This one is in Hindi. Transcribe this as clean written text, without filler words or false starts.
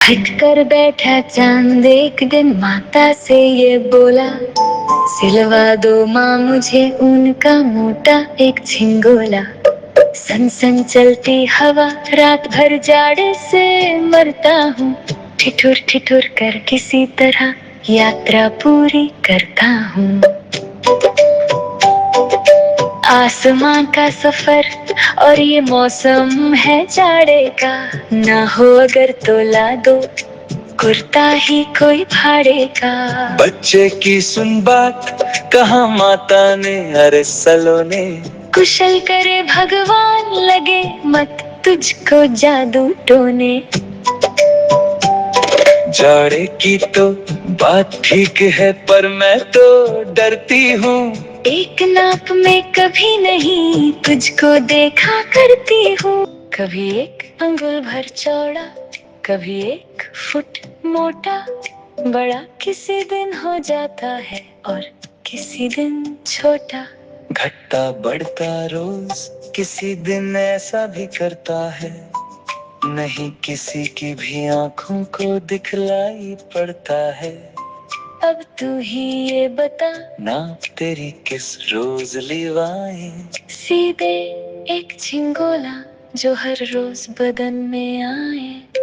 हट कर बैठा चांद एक दिन माता से ये बोला, सिलवा दो माँ मुझे ऊन का मोटा एक झिंगोला। सन सन चलती हवा रात भर जाड़े से मरता हूँ, ठिठुर ठिठुर कर किसी तरह यात्रा पूरी करता हूँ। आसमां का सफर और ये मौसम है जाड़े का, ना हो अगर तो ला दो कुर्ता ही कोई भाड़े का। बच्चे की सुन बात, कहा माता ने अरे सलोने। कुशल करे भगवान लगे मत तुझको जादू टोने। जाड़े की तो बात ठीक है पर मैं तो डरती हूँ। एक नाप में कभी नहीं तुझको देखा करती हूँ। कभी एक अंगुल भर चौड़ा, कभी 1 फुट मोटा। बड़ा किसी दिन हो जाता है और किसी दिन छोटा। घटता बढ़ता रोज किसी दिन ऐसा भी करता है, नहीं किसी की भी आंखों को दिखलाई पड़ता है। अब तू ही ये बता, ना तेरी किस रोज लिवाए। सीधे एक झिंगोला जो हर रोज बदन में आए।